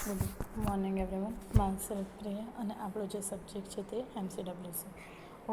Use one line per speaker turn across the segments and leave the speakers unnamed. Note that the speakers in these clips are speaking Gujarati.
Good morning everyone. My self Priya અને આપણો જે સબ્જેક્ટ છે તે MCWC.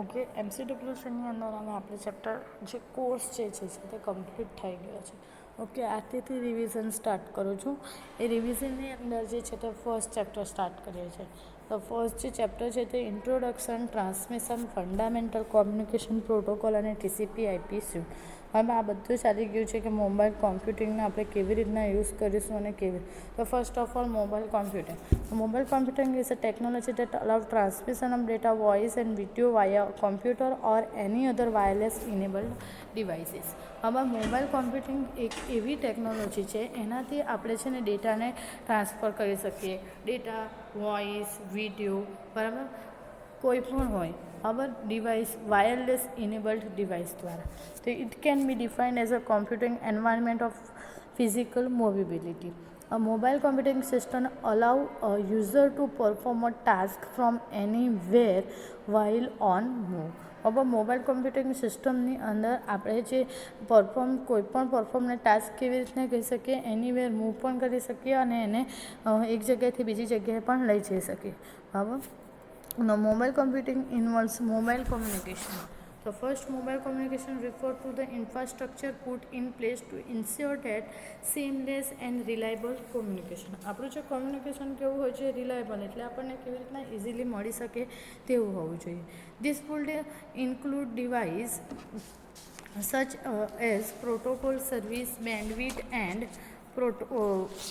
ઓકે, MCWCની અંદર અને આપણે ચેપ્ટર જે કોર્સ છે તે કમ્પ્લીટ થઈ ગયો છે. ઓકે, આજથી રિવિઝન સ્ટાર્ટ કરું છું. એ રિવિઝનની અંદર જે છે તે ફર્સ્ટ ચેપ્ટર સ્ટાર્ટ કરીએ છીએ. તો ફર્સ્ટ જે ચેપ્ટર છે તે introduction, transmission, fundamental communication protocol અને TCP/IP સ્યુટ. હવે આ બધું ચાલી ગયું છે કે મોબાઈલ કોમ્પ્યુટિંગને આપણે કેવી રીતના યુઝ કરીશું અને કેવી. તો first of all, mobile computing. Mobile computing is a technology that allows transmission of data, voice and video via computer or any other wireless enabled devices. હવે મોબાઈલ કોમ્પ્યુટિંગ એક એવી ટેકનોલોજી છે એનાથી આપણે છે ને ડેટાને ટ્રાન્સફર કરી શકીએ. ડેટા, વોઇસ, વિડીયો, બરાબર, કોઈ પણ હોય our device wireless enabled device દ્વારા. So it can be defined as a computing environment of physical mobility. A mobile computing system allow a user to perform a task from anywhere while on move. હવે મોબાઈલ કોમ્પ્યુટિંગ સિસ્ટમની અંદર આપણે જે કોઈપણ પરફોર્મને ટાસ્ક કેવી રીતના કહી શકીએ, એનીવેર મૂવ પણ કરી શકીએ અને એને એક જગ્યાએથી બીજી જગ્યાએ પણ લઈ જઈ શકીએ. બરાબર. Now, mobile computing involves mobile communication. So, first, mobile communication refers to the infrastructure put in place to ensure that seamless and reliable communication. આપણું જે કોમ્યુનિકેશન કેવું હોય છે, રિલાયબલ, એટલે આપણને કેવી રીતના ઇઝીલી મળી શકે તેવું હોવું જોઈએ. This would include device such as protocol, service, bandwidth and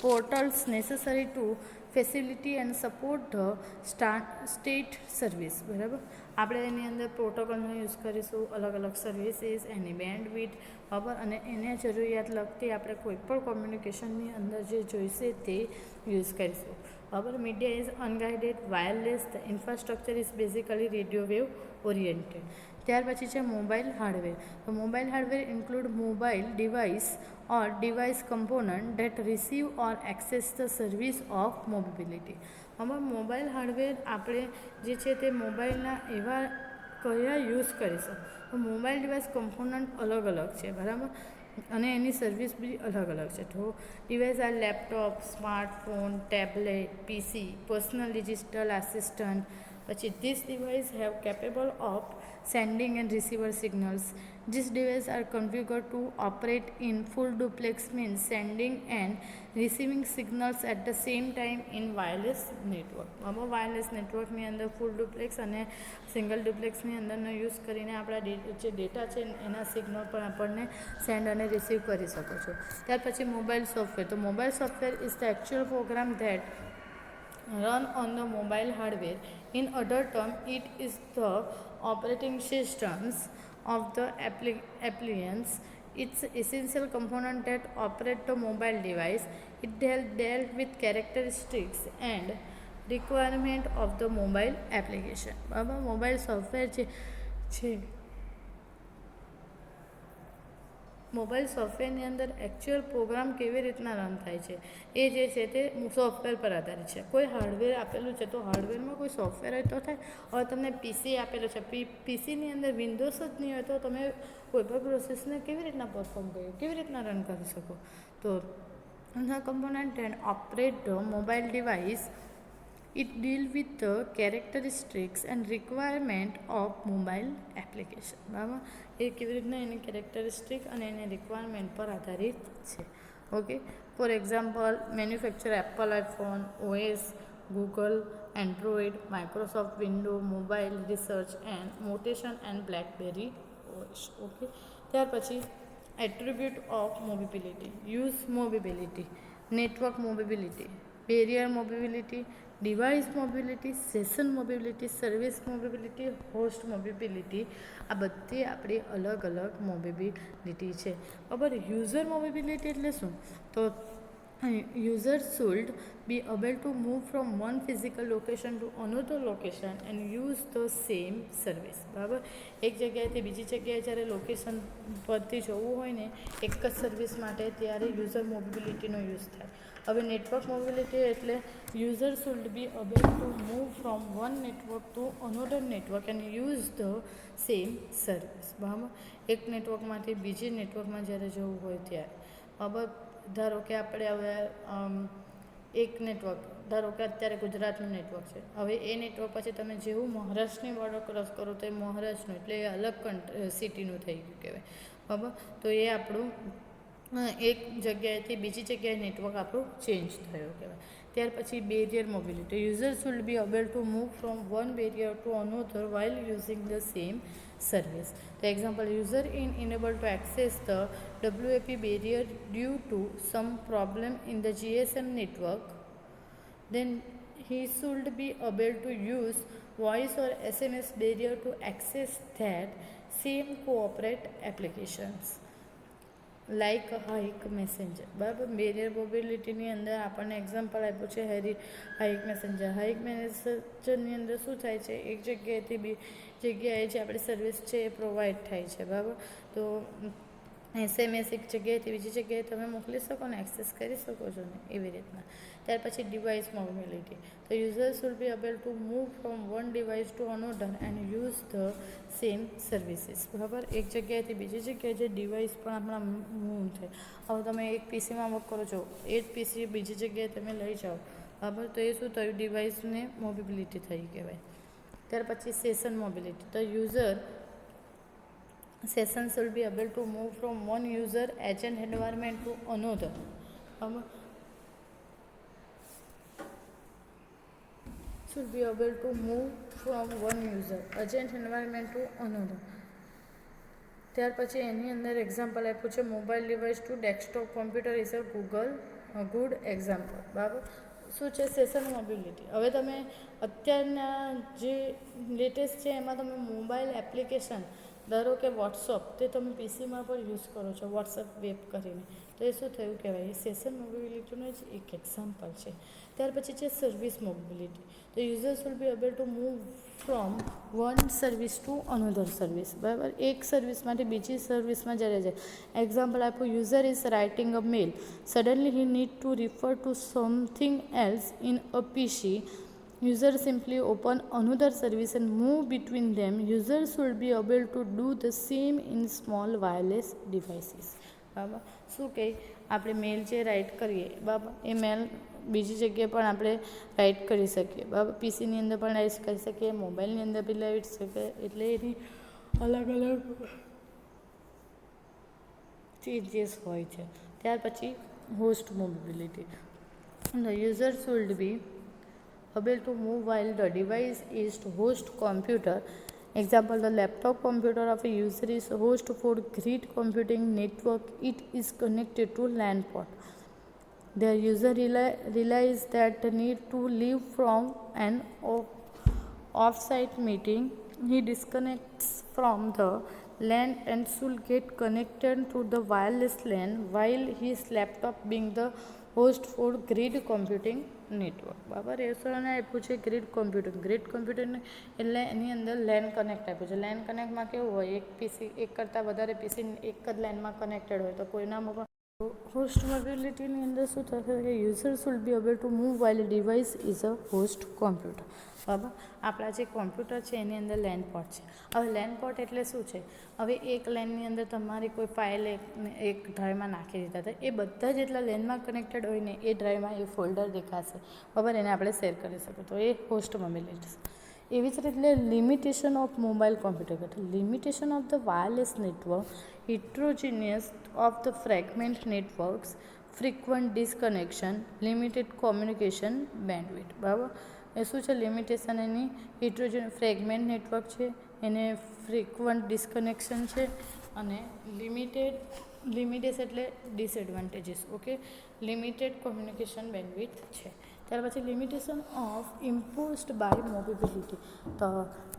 portals necessary to facility and support the state service. બરાબર, આપણે એની અંદર પ્રોટોકોલનો યુઝ કરીશું, અલગ અલગ સર્વિસીસ, એની બેન્ડવિડ્થ, બરાબર, અને એને જરૂરિયાત લગતી આપણે કોઈ પણ કોમ્યુનિકેશનની અંદર જે જોઈશે તે યુઝ કરીશું. બરાબર. Media is unguided wireless. The infrastructure is basically radio wave oriented. ત્યાર પછી છે મોબાઈલ હાર્ડવેર. તો mobile hardware include mobile device or device component that receive or access the service of mobility. આમાં મોબાઈલ હાર્ડવેર આપણે જે છે તે મોબાઈલના એવા કયા યુઝ કરીશું. તો મોબાઈલ ડિવાઇસ કમ્પોનન્ટ અલગ અલગ છે, બરાબર, અને એની સર્વિસ બી અલગ અલગ છે. તો ડિવાઇસ આ laptop, smartphone, tablet, PC, personal digital assistant. પછી this device have capable of sending and receiver signals. These devices are configured to operate in full duplex, means sending and receiving signals at the same time in wireless network. આમાં વાયરલેસ નેટવર્કની અંદર ફૂલ ડુપ્લેક્સ અને સિંગલ ડુપ્લેક્સની અંદરનો યુઝ કરીને આપણા જે ડેટા છે એના સિગ્નલ પણ આપણને સેન્ડ અને રિસીવ કરી શકો છો. ત્યાર પછી મોબાઈલ સોફ્ટવેર. તો mobile software is the actual program that run on the mobile hardware. In other terms, it is the operating systems of the appliance. It's essential component that operate the mobile device. It dealt with characteristics and requirement of the mobile application. બરાબર, મોબાઈલ સોફ્ટવેર છે મોબાઈલ સોફ્ટવેરની અંદર એકચ્યુઅલ પ્રોગ્રામ કેવી રીતના રન થાય છે એ જે છે તે સોફ્ટવેર પર આધારિત છે. કોઈ હાર્ડવેર આપેલું છે તો હાર્ડવેરમાં કોઈ સોફ્ટવેર હોય તો થાય. હવે તમને પીસી આપેલું છે, પીસીની અંદર વિન્ડોઝ જ નહીં હોય તો તમે કોઈ પણ પ્રોસેસને કેવી રીતના પરફોર્મ કરી, કેવી રીતના રન કરી શકો. તો the component and operate the mobile device. It deal with the characteristics and requirement of mobile application. બરાબર, એ કેવી રીતના એની કેરેક્ટરિસ્ટિક અને એની રિક્વાયરમેન્ટ પર આધારિત છે. Okay, for example, manufacture Apple iPhone, OS, Google Android, Microsoft window mobile, research and motion and BlackBerry OS. Okay, ત્યાર પછી attribute of mobility. Use mobility, network mobility, barrier mobility, device mobility, session mobility, service mobility, host mobility. આ બધી આપણી અલગ અલગ મોબિલિટી છે. બરાબર. યુઝર મોબિલિટી એટલે શું? તો user should be able to move from one physical location to another location and use the same service. બરાબર, એક જગ્યાએથી બીજી જગ્યાએ જ્યારે લોકેશન પરથી જવું હોય ને એક જ સર્વિસ માટે, ત્યારે યુઝર મોબિલિટીનો યુઝ થાય. હવે નેટવર્ક મોબિલિટી એટલે user should be able to move from one network to another network and use the same service. બરાબર, એક નેટવર્કમાંથી બીજી નેટવર્કમાં જ્યારે જવું હોય ત્યારે. બરાબર, ધારો કે આપણે હવે એક નેટવર્ક, ધારો કે અત્યારે ગુજરાતનું નેટવર્ક છે, હવે એ નેટવર્ક પછી તમે જેવું મહારાષ્ટ્રની બોર્ડર ક્રોસ કરો તો એ મહારાષ્ટ્રનું એટલે એ અલગ સિટીનું થઈ ગયું કહેવાય, બરાબર. તો એ આપણું એક જગ્યાએથી બીજી જગ્યાએ નેટવર્ક આપણું ચેન્જ થયું કહેવાય. ત્યાર પછી barrier mobility. Users will be able to move from one barrier to another while using the same service. The example, user is unable to access the WAP barrier due to some problem in the GSM network, then he should be able to use voice or SMS barrier to access that same corporate applications. Like hike messenger, બરાબર. બેરિયર મોબિલિટીની અંદર આપણને એક્ઝામ્પલ આપ્યું છે હાઇક મેસેન્જર. હાઇક મેસેન્જરની અંદર શું થાય છે, એક જગ્યાએથી બી જગ્યાએ જે આપણી સર્વિસ છે એ પ્રોવાઈડ થાય છે, બરાબર. તો SMS એક જગ્યાએથી બીજી જગ્યાએ તમે મોકલી શકો ને, એક્સેસ કરી શકો છો ને, એવી રીતના. ત્યાર પછી ડિવાઇસ મોબિલિટી. તો users will be able to move from one device to another and use the same services, બરાબર. એક જગ્યાએથી બીજી જગ્યાએ જે ડિવાઇસ પણ આપણા મૂવ થાય. હવે તમે એક પીસીમાં વર્ક કરો છો, એ જ પીસી બીજી જગ્યાએ તમે લઈ જાઓ, બરાબર, તો એ શું થયું, ડિવાઇસને મોબિલિટી થઈ કહેવાય. ત્યાર પછી સેશન મોબિલિટી. તો user sessions will be able to move from one user agent environment to another. Should be able to move from one user agent environment to another. ત્યાર પછી એની અંદર એક્ઝામ્પલ આપ્યું છે mobile device to desktop computer is a good example, બરાબર. શું છે સેશન મોબિલિટી. હવે તમે અત્યારના જે લેટેસ્ટ છે એમાં તમે મોબાઈલ એપ્લિકેશન, ધારો કે વોટ્સઅપ, તે તમે પીસીમાં પણ યુઝ કરો છો વોટ્સઅપ વેબ કરીને, તો એ શું થયું કહેવાય, એ સેશન મોબિલિટીનું જ એક એક્ઝામ્પલ છે. ત્યાર પછી છે સર્વિસ મોબિલિટી. તો users will be able to move from one service to another service, બરાબર. એક સર્વિસમાંથી બીજી સર્વિસમાં જ્યારે જાય. એક્ઝામ્પલ આપ્યું, user is writing a mail, suddenly he need to refer to something else in a PC. User simply open another service and move between them. Users should be able to do the same in small wireless devices. બરાબર. શું કહે, આપણે મેલ જે રાઇટ કરીએ, બરાબર, એ મેલ બીજી જગ્યાએ પણ આપણે રાઇટ કરી શકીએ, બરાબર. પીસીની અંદર પણ રાઇટ કરી શકીએ, મોબાઈલની અંદર બી રાઇટ શકીએ, એટલે એની અલગ અલગ ચેન્જીસ હોય છે. ત્યાર પછી host mobility. The user should be able to move while the device is to host computer. Example, the laptop computer of a user is host for grid computing network. It is connected to LAN port. The user realize that the need to leave from an off-site meeting. He disconnects from the LAN and should get connected to the wireless LAN while his laptop being the host for grid computing network, બરાબર. એ સરાને આપ્યું છે ગ્રીડ કોમ્પ્યુટિંગ. ગ્રીડ કોમ્પ્યુટિંગ એટલે એની અંદર લેન કનેક્ટ આપ્યું છે. લેન કનેક્ટમાં કેવું હોય, એક પીસી, એક કરતાં વધારે પીસી એક જ લાઇનમાં કનેક્ટેડ હોય, તો કોઈનામાં પણ હોસ્ટ મોબિલિટીની અંદર શું થશે કે users will be able to move while device is a host computer, બરાબર. આપણા જે કોમ્પ્યુટર છે એની અંદર લેન પોર્ટ છે. હવે લેન પોર્ટ એટલે શું છે, હવે એક લેનની અંદર તમારી કોઈ ફાઇલ એક ડ્રાઈવમાં નાખી દીધા હતા, એ બધા જેટલા લેનમાં કનેક્ટેડ હોય ને એ ડ્રાઈવમાં એ ફોલ્ડર દેખાશે, બરાબર, એને આપણે શેર કરી શકીએ, તો એ હોસ્ટ મોબિલિટી. એવી જ રીતે limitation of mobile computer. Limitation of the wireless network, heterogeneous of the fragment networks, frequent disconnection, limited communication bandwidth, બરાબર. એ શું છે લિમિટેશન, એની ફ્રેગમેન્ટ નેટવર્ક છે, એને ફ્રિક્વન્ટ ડિસ્કનેક્શન છે, અને લિમિટેડ એટલે disadvantages, okay, limited communication bandwidth છે. ત્યાર પછી limitation of imposed by mobility. તો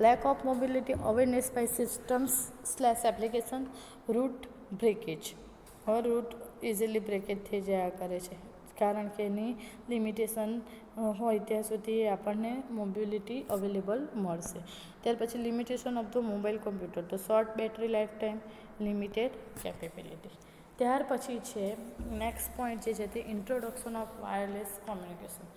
lack of mobility awareness by systems slash application, route breakage. હવે રૂટ ઇઝીલી બ્રેકેજ થઈ જયા કરે છે, કારણ કે એની લિમિટેશન હોય ત્યાં સુધી આપણને મોબિલિટી અવેલેબલ મળશે. ત્યાર પછી limitation of the mobile computer. તો short battery life time, limited capability. ત્યાર પછી છે નેક્સ્ટ પોઈન્ટ જે છે તે introduction of wireless communication.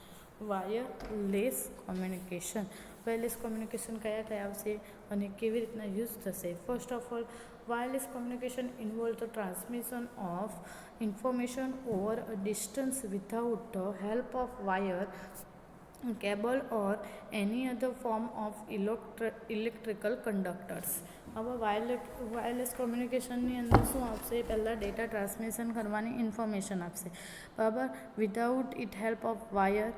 Wireless communication કયા કયા આવશે અને કેવી રીતના યુઝ થશે. First of all Wireless communication involves the transmission of information over a distance without the help of wire, cable or any other form of electrical conductors. હવે વાયરલેસ કોમ્યુનિકેશનની અંદર શું આપશે? પહેલાં ડેટા ટ્રાન્સમિશન કરવાની ઇન્ફોર્મેશન આપશે, બરાબર, without it help of wire,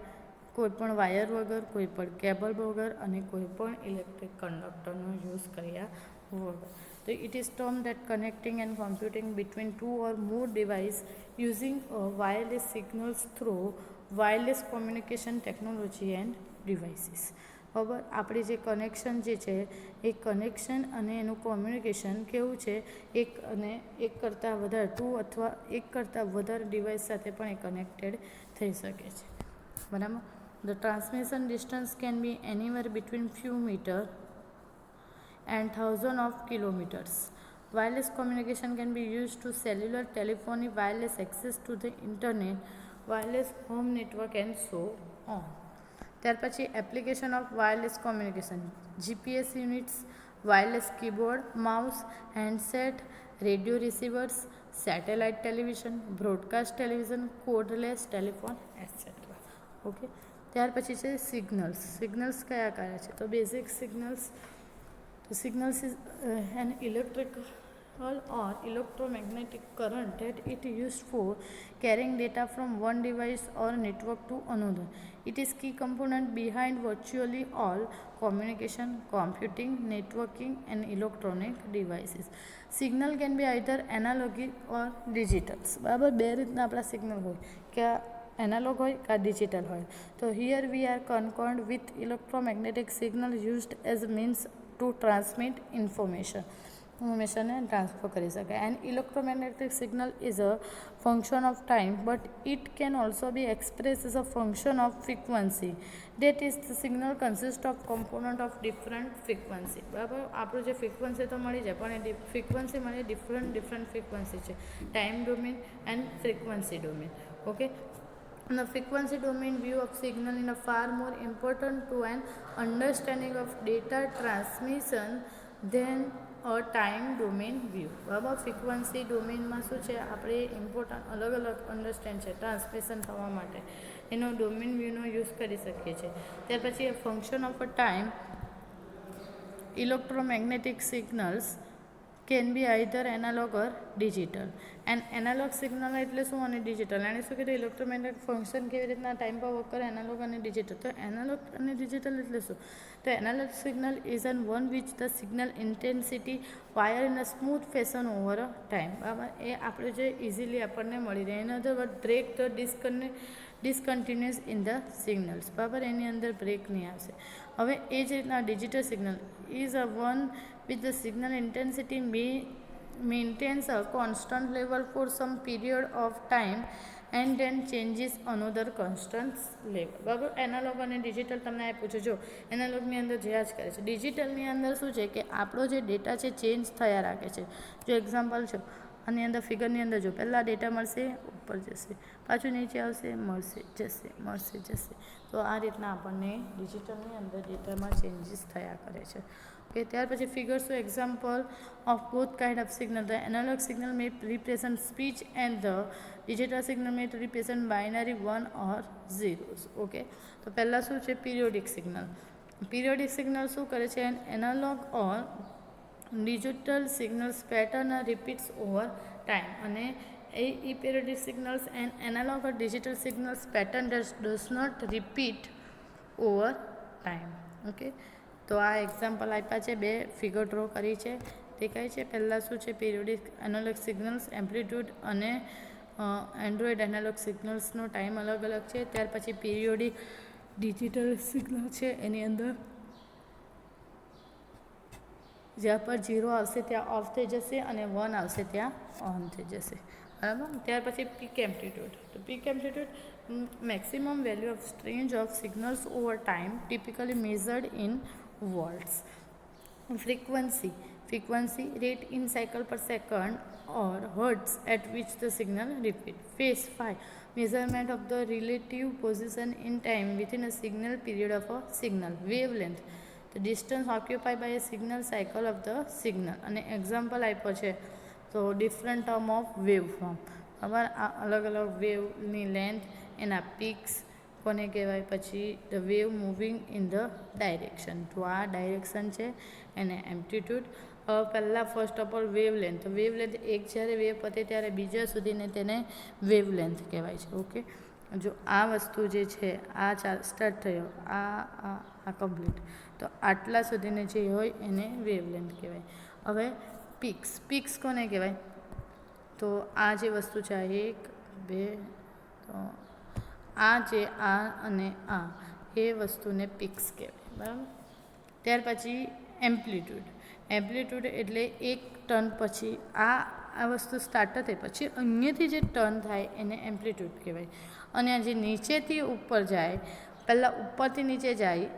કોઈપણ વાયર વગર, કોઈપણ કેબલ વગર અને કોઈપણ ઇલેક્ટ્રિક કંડક્ટરનો યુઝ કર્યા વગર. So it is term that connecting and computing between two or more devices using wireless signals through wireless communication technology and devices. બરાબર, આપણી જે કનેક્શન જે છે એ કનેક્શન અને એનું કોમ્યુનિકેશન કેવું છે? એક કરતાં વધારે ટુ અથવા એક કરતાં વધારે ડિવાઇસ સાથે પણ એ કનેક્ટેડ થઈ શકે છે, બરાબર. The transmission distance can be anywhere between few meter and thousands of kilometers. Wireless communication can be used to cellular telephony, wireless access to the internet, wireless home network and so on. ત્યાર પછી application of wireless communication: GPS units, wireless keyboard, mouse, handset, radio receivers, satellite television, broadcast television, cordless telephone etcetera. Okay, ત્યાર પછી છે સિગ્નલ્સ કયા કયા છે? તો basic signals. The signals is an electrical or electromagnetic current that it used for carrying data from one device or network to another. It is key component behind virtually all communication, computing, networking and electronic devices. Signal can be either analog or digital. બરાબર, બે રીતના આપણા સિગ્નલ હોય, કે એનાલોગ હોય કે ડિજિટલ હોય. તો here we are કન્સર્ન્ડ with electromagnetic signal used as means to transmit information and transfer કરી શકાય. And electromagnetic signal is a function of time, but it can also be expressed as a function of frequency. That is, the signal consists of component of different frequency. બરાબર, આપણું જે ફ્રીક્વન્સી તો મળી જાય, પણ એ ફ્રીક્વન્સી મળી ડિફરન્ટ ફ્રીક્વન્સી છે, time domain and frequency domain. Okay, the frequency domain view of signal is far more important to an understanding of data transmission than a time domain view. બરાબર, ફ્રીક્વન્સી ડોમેનમાં શું છે? આપણે ઇમ્પોર્ટન્ટ અલગ અન્ડરસ્ટેન્ડ છે ટ્રાન્સમિશન થવા માટે, એનો ડોમેન વ્યૂનો યુઝ કરી શકીએ છીએ. ત્યાર પછી function of a time, electromagnetic signals can be either analog or digital. And analog signal એટલે શું અને ડિજિટલ? એને શું કીધું? ઇલેક્ટ્રોમેગ્નેટિક ફંક્શન કેવી રીતના ટાઈમ પર વર્ક કરે, એનાલોગ અને ડિજિટલ. તો એનાલોગ અને ડિજિટલ એટલે શું? તો analog signal is an one which the signal intensity vary in a smooth fashion over a time. બરાબર, એ આપણે જે ઇઝીલી આપણને મળી રહે. એના other word break the discontinuous in the signals. બરાબર, એની અંદર બ્રેક નહીં આવશે. હવે એ જ રીતના digital signal is a one with the signal intensity maintains a constant level for some period of time and then changes another constant level. બરાબર, એનાલોગ અને ડિજિટલ તમને આપ્યું છે. જો એનાલોગની અંદર જે જ કરે છે, ડિજિટલની અંદર શું છે કે આપણો જે ડેટા છે ચેન્જ થયા રાખે છે. જો એક્ઝામ્પલ છે, આની અંદર ફિગરની અંદર જો પહેલાં ડેટા મળશે, ઉપર જશે, પાછું નીચે આવશે, મળશે જશે. તો આ રીતના આપણને ડિજિટલની અંદર ડેટામાં ચેન્જીસ થયા કરે છે. ઓકે, ત્યાર પછી ફિગર શું? Example of both kind of signal. The analog signal may represent speech and the digital signal may represent binary 1 or 0. Okay, તો પહેલાં શું છે? Periodic signal. પીરિયોડિક સિગ્નલ શું કરે છે? એનાલોગ ઓર digital signals pattern repeats over time. અને એ periodic signals and analog or digital signals pattern does not repeat over time. Okay, તો આ એક્ઝામ્પલ આપ્યા છે, બે ફિગર ડ્રો કરી છે. તે કહે છે પહેલાં શું છે? પીરિયોડિક એનાલોગ સિગ્નલ્સ, એમ્પ્લિટ્યૂડ અને એન્ડ્રોઇડ એનાલોગ સિગ્નલ્સનો ટાઈમ અલગ છે. ત્યાર પછી પીરિયોડિક ડિજિટલ સિગ્નલ છે, એની અંદર જ્યાં પર 0 આવશે ત્યાં ઓફ થઈ જશે અને 1 આવશે ત્યાં ઓન થઈ જશે. બરાબર, ત્યાર પછી પીક એમ્પ્લિટ્યૂડ. તો peak amplitude maximum value of range of signals over time, typically measured in volts. frequency rate in cycle per second or hertz at which the signal repeat. Phase 5, measurement of the relative position in time within a signal period of a signal. Wavelength, તો distance occupy by a signal cycle of the signal. અને એક્ઝામ્પલ આપ્યો છે તો different term of wave form. બરાબર, આ અલગ અલગ વેવની લેન્થ, એના પિક્સ કોને કહેવાય, પછી the wave moving in the direction. તો આ ડાયરેક્શન છે, એને એમ્પ્લિટ્યૂડ. પહેલાં first of all wave length. તો વેવ લેન્થ એક જ્યારે વેવ પતે ત્યારે બીજા સુધીને તેને વેવ લેન્થ કહેવાય છે. ઓકે, જો આ વસ્તુ જે છે આ સ્ટાર્ટ થયો, આ કમ્પ્લીટ, તો આટલા સુધીને જે હોય એને વેવ લેન્થ કહેવાય. હવે પિક્સ કોને કહેવાય, તો આ જે વસ્તુ છે આ 1 2, તો આ જે આ અને આ એ વસ્તુને પિક્સ કહેવાય. બરાબર, ત્યાર પછી એમ્પ્લિટ્યૂડ એટલે એક ટર્ન પછી આ વસ્તુ સ્ટાર્ટ થાય પછી અહીંયાથી જે ટર્ન થાય એને એમ્પ્લિટ્યૂડ કહેવાય. અને જે નીચેથી ઉપર જાય, પહેલાં ઉપરથી નીચે જાય,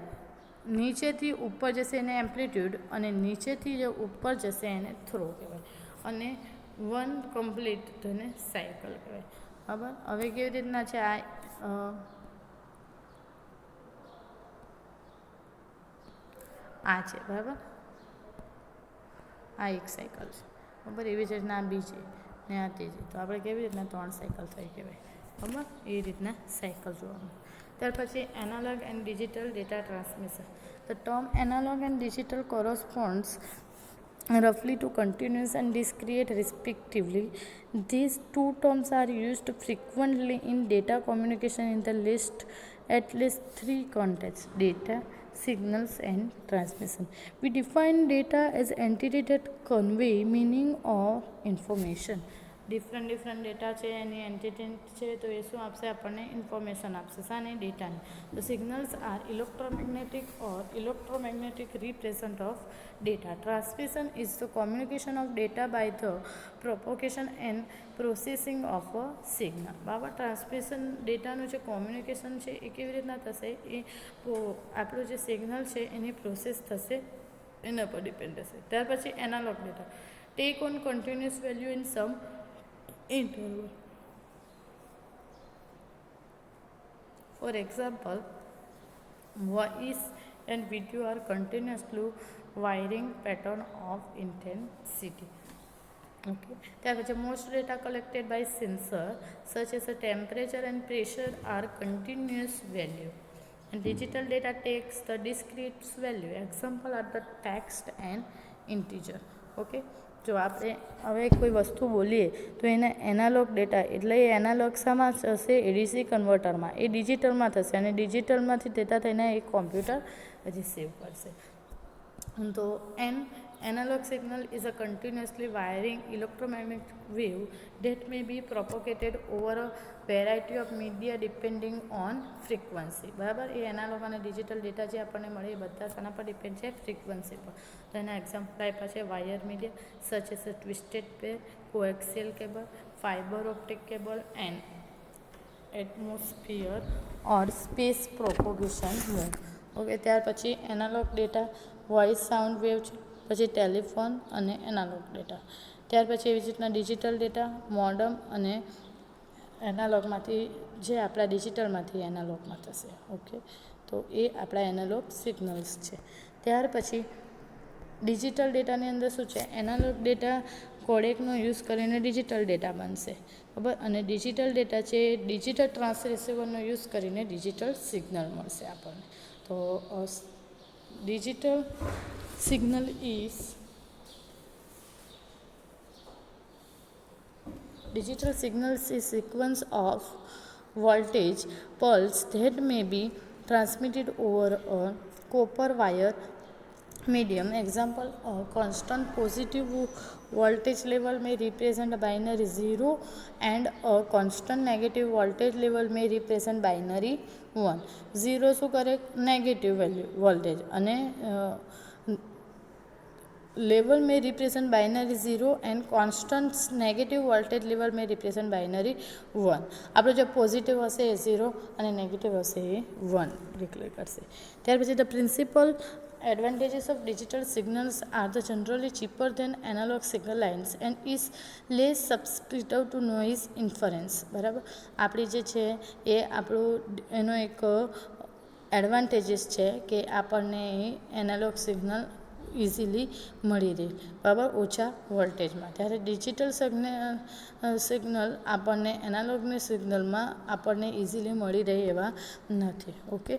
નીચેથી ઉપર જશે એને એમ્પ્લિટ્યૂડ, અને નીચેથી જે ઉપર જશે એને થ્રો કહેવાય. અને વન કમ્પ્લીટ તેને સાયકલ કહેવાય. બરાબર, હવે કેવી રીતના છે આ છે, બરાબર, આ એક સાયકલ છે. બરાબર, એવી જ રીતના આ બીજી ને આ ત્રીજી. તો આપણે કેવી રીતના 3 સાયકલ થઈ કહેવાય. બરાબર, એ રીતના સાયકલ જોવાનું. ત્યાર પછી analog and digital data transmission. The term analog and digital corresponds roughly to continuous and discrete respectively. These two terms are used frequently in data communication in the at least 3 contexts: data, signals and transmission. We define data as entity that convey meaning or information. Different data છે, એની એન્ટિટી છે, તો એ શું આપશે આપણને, ઇન્ફોર્મેશન આપશે. શાની, ડેટાની. The signals are electromagnetic represent of data. Transmission is the communication of data by the propagation and processing of a signal. બરાબર, ટ્રાન્સમિશન ડેટાનું જે કોમ્યુનિકેશન છે એ કેવી રીતના થશે, એ આપણું જે સિગ્નલ છે એની પ્રોસેસ થશે, એના પર ડિપેન્ડ થશે. ત્યાર પછી analog data take on continuous value in some interval. For example, voice and video are continuously varying pattern of intensity. Okay. ત્યાર પછી most data collected by sensor such as a temperature and pressure are continuous value. And digital data takes the discrete value. Example are the text and integer. Okay. જો આપણે હવે કોઈ વસ્તુ બોલીએ તો એને એનાલોગ ડેટા, એટલે એ એનાલોગ શામાં થશે, એડીસી કન્વર્ટરમાં, એ ડિજિટલમાં થશે, અને ડિજિટલમાંથી ડેટા થઈને એ કોમ્પ્યુટર રિસીવ કરશે. તો analog signal is a continuously varying electromagnetic wave that may be propagated over a variety of media depending on frequency. બરાબર, એ એનાલોગ અને ડિજિટલ ડેટા જે આપણને મળે એ બધા શાના પર ડિપેન્ડ છે, ફ્રીક્વન્સી પર. તો એના એક્ઝામ્પલ આપ્યા છે wire media such as a twisted pair, coaxial cable, fiber optic cable and atmosphere or space propagation mode. Okay, ત્યાર પછી analog data voice sound wave છે, પછી ટેલિફોન અને એનાલોગ ડેટા. ત્યાર પછી એવી જ રીતના ડિજિટલ ડેટા મોડમ અને એનાલોગમાંથી જે આપણા ડિજિટલમાંથી એનાલોગમાં થશે. ઓકે, તો એ આપણા એનાલોગ સિગ્નલ્સ છે. ત્યાર પછી ડિજિટલ ડેટાની અંદર શું છે, એનાલોગ ડેટા કોડેકનો યુઝ કરીને ડિજિટલ ડેટા બનશે. બરાબર, અને ડિજિટલ ડેટા છે ડિજિટલ ટ્રાન્સરિસીવરનો યુઝ કરીને ડિજિટલ સિગ્નલ મળશે આપણને. તો digital signal is sequence of voltage pulse that may be transmitted over a copper wire medium. Example, a constant positive voltage level may represent binary 0 and a constant negative voltage level may represent binary 1. 0 શું કરે, નેગેટિવ વેલ્યુ વોલ્ટેજ, અને level may represent binary 0 and constant negative voltage level may represent binary 1. આપણો જે પોઝિટિવ હશે એ 0 અને નેગેટિવ હશે એ 1 ડિક્લેર કરશે. ત્યાર પછી the principal advantages of digital signals are the generally cheaper than analog signal lines and is less susceptible to noise inference. બરાબર, આપણી જે છે એ આપણું એનો એક એડવાન્ટેજીસ છે કે આપણને એનાલોગ સિગ્નલ ઇઝીલી મળી રહે, બરાબર, ઓછા વોલ્ટેજમાં. ત્યારે ડિજિટલ સિગ્નલ આપણને એનાલોગની સિગ્નલમાં આપણને ઇઝીલી મળી રહે એવા નથી. ઓકે,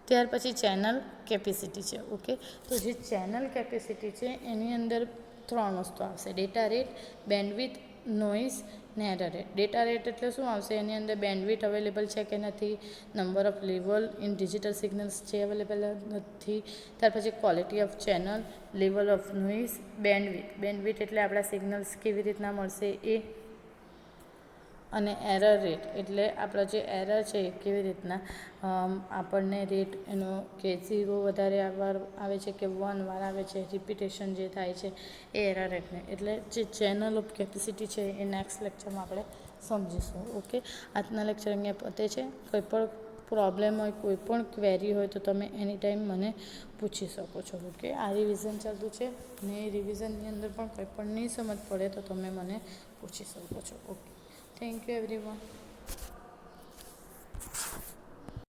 ત્યાર પછી ચેનલ કેપેસિટી છે. ઓકે, તો જે ચેનલ કેપેસિટી છે એની અંદર 3 વસ્તુ આવશે: ડેટા રેટ, બેન્ડવિડ્થ, નોઇઝ ને એરર રેટ. ડેટા રેટ એટલે શું આવશે? એની અંદર બેન્ડવિડ્થ અવેલેબલ છે કે નથી, number of level in digital signals છે અવેલેબલ નથી. ત્યાર પછી quality of channel, level of noise, bandwidth. Bandwidth એટલે આપણા સિગ્નલ્સ કેવી રીતના મળશે એ, અને એરર રેટ એટલે આપણો જે એરર છે એ કેવી રીતના આપણને રેટ એનો કે 0 વધારે વાર આવે છે કે 1 વાર આવે છે, રિપીટેશન જે થાય છે એ એરર રેટને. એટલે જે ચેનલ ઓફ કેપેસિટી છે એ નેક્સ્ટ લેક્ચરમાં આપણે સમજીશું. ઓકે, આજના લેક્ચર અહીંયા પતે છે. કોઈ પણ પ્રોબ્લેમ હોય, કોઈ પણ ક્વેરી હોય તો તમે એની ટાઈમ મને પૂછી શકો છો. ઓકે, આ રિવિઝન ચાલતું છે ને એ રિવિઝનની અંદર પણ કંઈ પણ નહીં સમજ પડે તો તમે મને પૂછી શકો છો. Okay, thank you everyone.